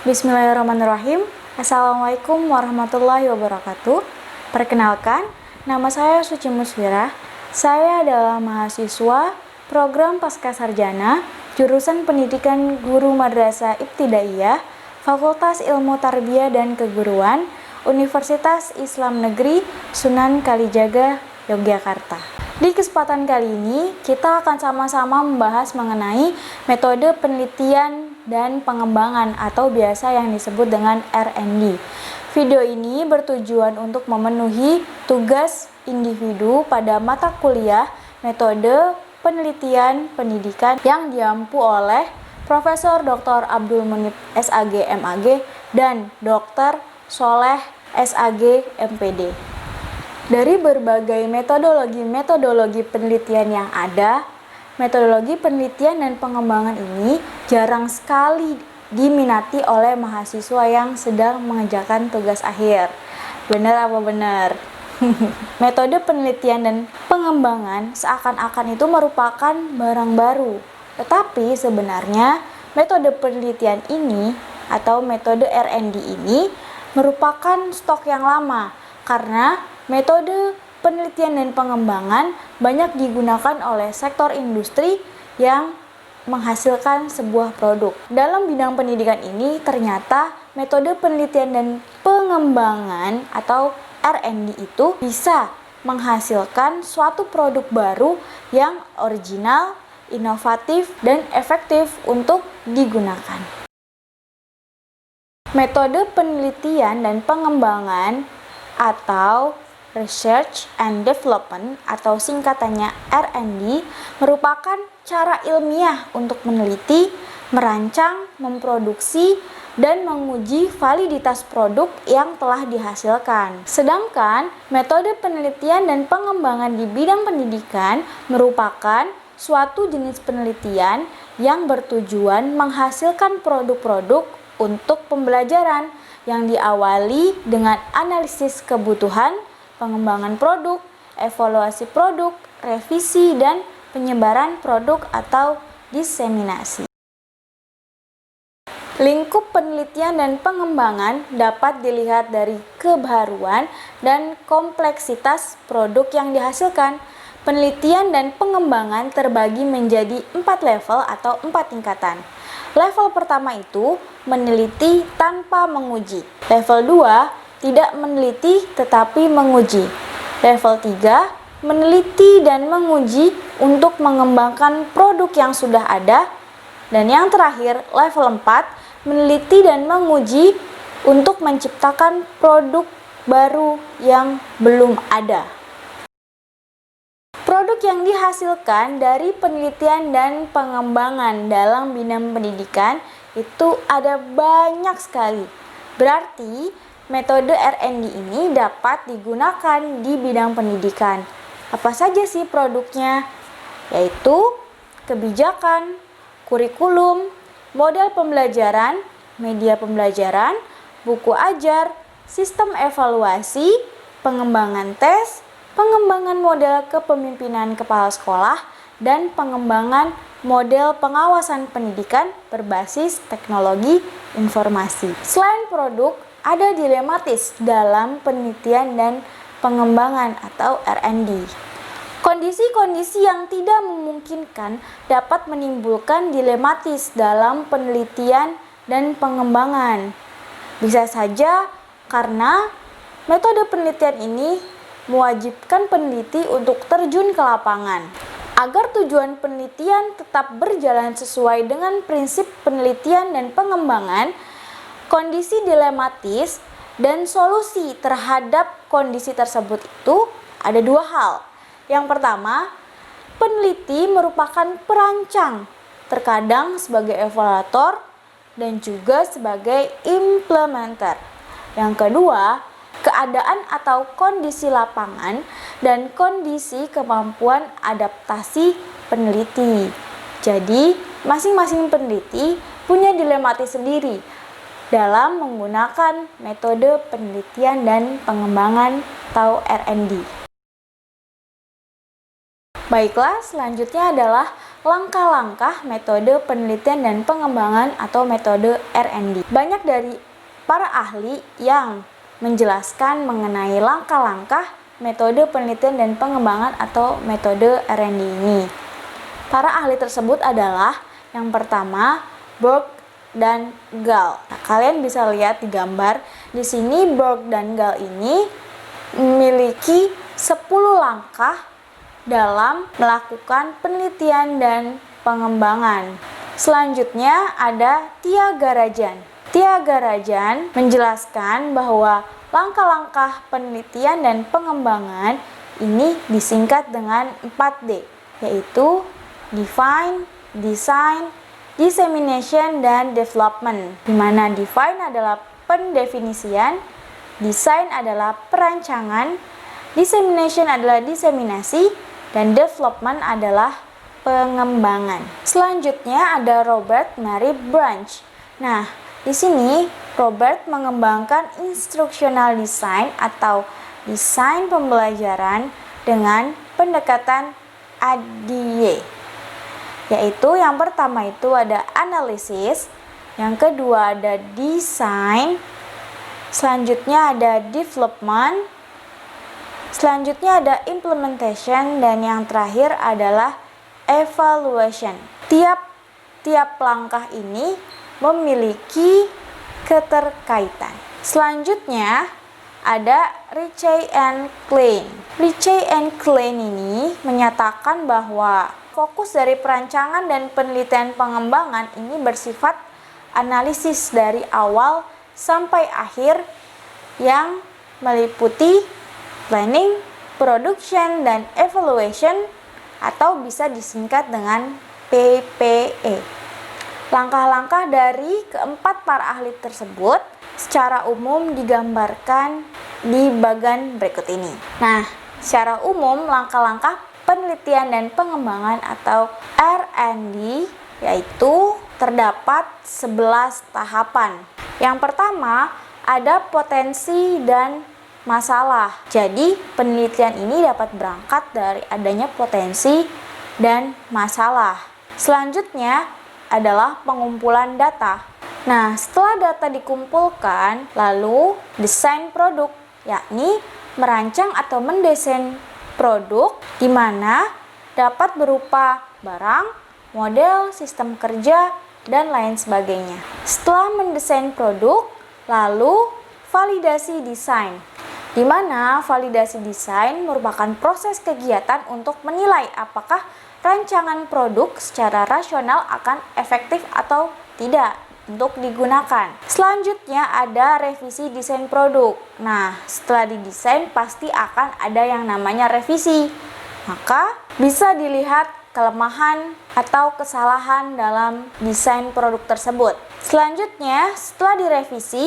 Bismillahirrahmanirrahim. Assalamualaikum warahmatullahi wabarakatuh. Perkenalkan, nama saya Suci Musfirah. Saya adalah mahasiswa program Pascasarjana, jurusan Pendidikan Guru Madrasah Ibtidaiyah, Fakultas Ilmu Tarbiyah dan Keguruan, Universitas Islam Negeri Sunan Kalijaga, Yogyakarta. Di kesempatan kali ini, kita akan sama-sama membahas mengenai metode penelitian dan pengembangan atau biasa yang disebut dengan R&D. Video ini bertujuan untuk memenuhi tugas individu pada mata kuliah metode penelitian pendidikan yang diampu oleh Profesor Dr. Abdul Munib SAG MAG dan Dr. Soleh SAG MPD. Dari berbagai metodologi penelitian yang ada, metodologi penelitian dan pengembangan ini jarang sekali diminati oleh mahasiswa yang sedang mengerjakan tugas akhir. Benar apa benar? Metode penelitian dan pengembangan seakan-akan itu merupakan barang baru. Tetapi sebenarnya metode penelitian ini atau metode R&D ini merupakan stok yang lama karena metode penelitian dan pengembangan banyak digunakan oleh sektor industri yang menghasilkan sebuah produk. Dalam bidang pendidikan ini ternyata metode penelitian dan pengembangan atau R&D itu bisa menghasilkan suatu produk baru yang original, inovatif, dan efektif untuk digunakan. Metode penelitian dan pengembangan atau Research and Development atau singkatannya R&D merupakan cara ilmiah untuk meneliti, merancang, memproduksi, dan menguji validitas produk yang telah dihasilkan. Sedangkan metode penelitian dan pengembangan di bidang pendidikan merupakan suatu jenis penelitian yang bertujuan menghasilkan produk-produk untuk pembelajaran yang diawali dengan analisis kebutuhan, pengembangan produk, evaluasi produk, revisi, dan penyebaran produk atau diseminasi. Lingkup penelitian dan pengembangan dapat dilihat dari kebaruan dan kompleksitas produk yang dihasilkan. Penelitian dan pengembangan terbagi menjadi 4 level atau 4 tingkatan. Level pertama itu meneliti tanpa menguji. Level 2 tidak meneliti tetapi menguji. Level 3 meneliti dan menguji untuk mengembangkan produk yang sudah ada. Dan yang terakhir, level 4 meneliti dan menguji untuk menciptakan produk baru yang belum ada. Produk yang dihasilkan dari penelitian dan pengembangan dalam bidang pendidikan itu ada banyak sekali. Berarti metode R&D ini dapat digunakan di bidang pendidikan. Apa saja sih produknya? Yaitu kebijakan, kurikulum, model pembelajaran, media pembelajaran, buku ajar, sistem evaluasi, pengembangan tes, pengembangan model kepemimpinan kepala sekolah, dan pengembangan model pengawasan pendidikan berbasis teknologi informasi. Selain produk, ada dilematis dalam penelitian dan pengembangan atau R&D. Kondisi-kondisi yang tidak memungkinkan dapat menimbulkan dilematis dalam penelitian dan pengembangan. Bisa saja karena metode penelitian ini mewajibkan peneliti untuk terjun ke lapangan. Agar tujuan penelitian tetap berjalan sesuai dengan prinsip penelitian dan pengembangan, kondisi dilematis dan solusi terhadap kondisi tersebut itu ada 2 hal. Yang pertama, peneliti merupakan perancang, terkadang sebagai evaluator dan juga sebagai implementer. Yang kedua, keadaan atau kondisi lapangan dan kondisi kemampuan adaptasi peneliti. Jadi, masing-masing peneliti punya dilematis sendiri dalam menggunakan metode penelitian dan pengembangan atau R&D. Baiklah, selanjutnya adalah langkah-langkah metode penelitian dan pengembangan atau metode R&D. Banyak dari para ahli yang menjelaskan mengenai langkah-langkah metode penelitian dan pengembangan atau metode R&D ini. Para ahli tersebut adalah yang pertama Burke dan Gall. Nah, kalian bisa lihat di gambar di sini Burke dan Gall ini memiliki 10 langkah dalam melakukan penelitian dan pengembangan. Selanjutnya ada Tiaga Rajan. Tiaga Rajan menjelaskan bahwa langkah-langkah penelitian dan pengembangan ini disingkat dengan 4D, yaitu Define, Design, Dissemination, dan Development. Di mana Define adalah pendefinisian, Design adalah perancangan, Dissemination adalah diseminasi, dan development adalah pengembangan. Selanjutnya ada Robert Mary Branch. Nah, di sini Robert mengembangkan instructional design atau desain pembelajaran dengan pendekatan ADY. Yaitu yang pertama itu ada analisis, yang kedua ada design, selanjutnya ada development, selanjutnya ada implementation, dan yang terakhir adalah evaluation. Tiap langkah ini memiliki keterkaitan. Selanjutnya ada Ritchie and Klein. Ritchie and Klein ini menyatakan bahwa fokus dari perancangan dan penelitian pengembangan ini bersifat analisis dari awal sampai akhir yang meliputi planning, production, dan evaluation atau bisa disingkat dengan PPE. Langkah-langkah dari keempat para ahli tersebut secara umum digambarkan di bagian berikut ini. Nah, secara umum langkah-langkah penelitian dan pengembangan atau R&D yaitu terdapat 11 tahapan. Yang pertama ada potensi dan masalah. Jadi, penelitian ini dapat berangkat dari adanya potensi dan masalah. Selanjutnya adalah pengumpulan data. Nah, setelah data dikumpulkan, lalu desain produk, yakni merancang atau mendesain produk di mana dapat berupa barang, model, sistem kerja, dan lain sebagainya. Setelah mendesain produk, lalu validasi desain, di mana validasi desain merupakan proses kegiatan untuk menilai apakah rancangan produk secara rasional akan efektif atau tidak untuk digunakan. Selanjutnya ada revisi desain produk. Nah, setelah didesain pasti akan ada yang namanya revisi. Maka bisa dilihat kelemahan atau kesalahan dalam desain produk tersebut. Selanjutnya, setelah direvisi,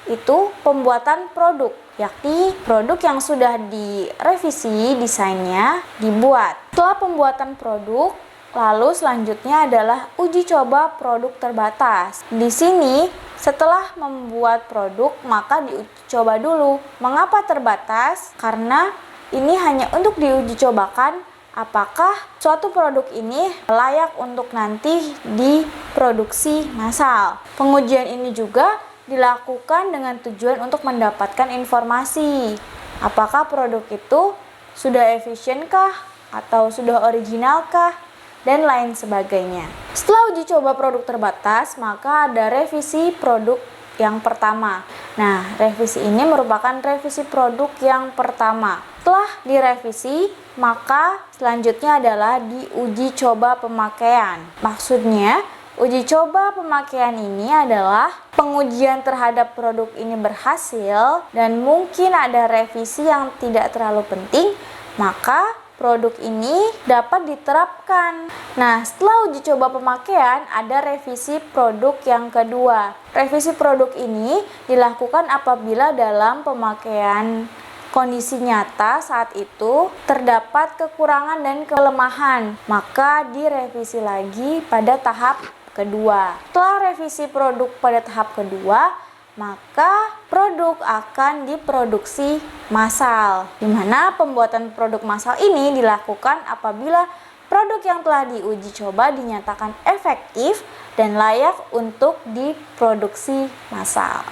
itu pembuatan produk, yakni produk yang sudah direvisi desainnya dibuat. Setelah pembuatan produk, lalu selanjutnya adalah uji coba produk terbatas. Di sini, setelah membuat produk, maka diuji coba dulu. Mengapa terbatas? Karena ini hanya untuk diuji cobakan apakah suatu produk ini layak untuk nanti diproduksi massal. Pengujian ini juga dilakukan dengan tujuan untuk mendapatkan informasi apakah produk itu sudah efisienkah atau sudah originalkah dan lain sebagainya. Setelah uji coba produk terbatas, maka ada revisi produk yang pertama. Nah, revisi ini merupakan revisi produk yang pertama. Setelah direvisi, maka selanjutnya adalah diuji coba pemakaian. Maksudnya, uji coba pemakaian ini adalah pengujian terhadap produk ini berhasil dan mungkin ada revisi yang tidak terlalu penting, maka produk ini dapat diterapkan. Nah, setelah uji coba pemakaian, ada revisi produk yang kedua. Revisi produk ini dilakukan apabila dalam pemakaian kondisi nyata saat itu terdapat kekurangan dan kelemahan, maka direvisi lagi pada tahap kedua. Setelah revisi produk pada tahap kedua, maka produk akan diproduksi massal, di mana pembuatan produk massal ini dilakukan apabila produk yang telah diuji coba dinyatakan efektif dan layak untuk diproduksi massal.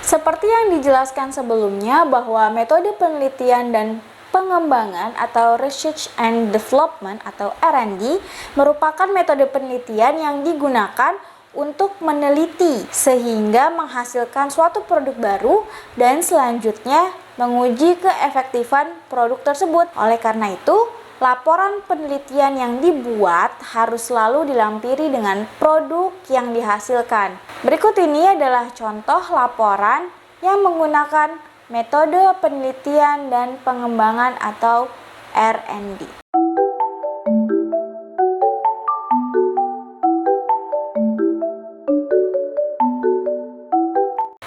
Seperti yang dijelaskan sebelumnya bahwa metode penelitian dan pengembangan atau research and development atau R&D merupakan metode penelitian yang digunakan untuk meneliti sehingga menghasilkan suatu produk baru dan selanjutnya menguji keefektifan produk tersebut. Oleh karena itu, laporan penelitian yang dibuat harus selalu dilampiri dengan produk yang dihasilkan. Berikut ini adalah contoh laporan yang menggunakan metode penelitian dan pengembangan atau R&D.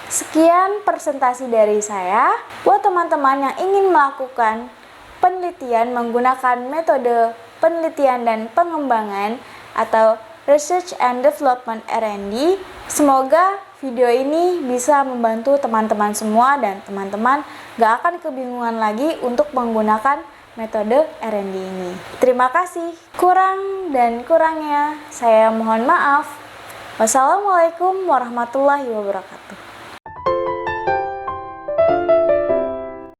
Sekian presentasi dari saya. Buat teman-teman yang ingin melakukan penelitian menggunakan metode penelitian dan pengembangan atau Research and Development R&D, semoga video ini bisa membantu teman-teman semua dan teman-teman gak akan kebingungan lagi untuk menggunakan metode R&D ini. Terima kasih. Kurang dan kurangnya saya mohon maaf. Wassalamualaikum warahmatullahi wabarakatuh.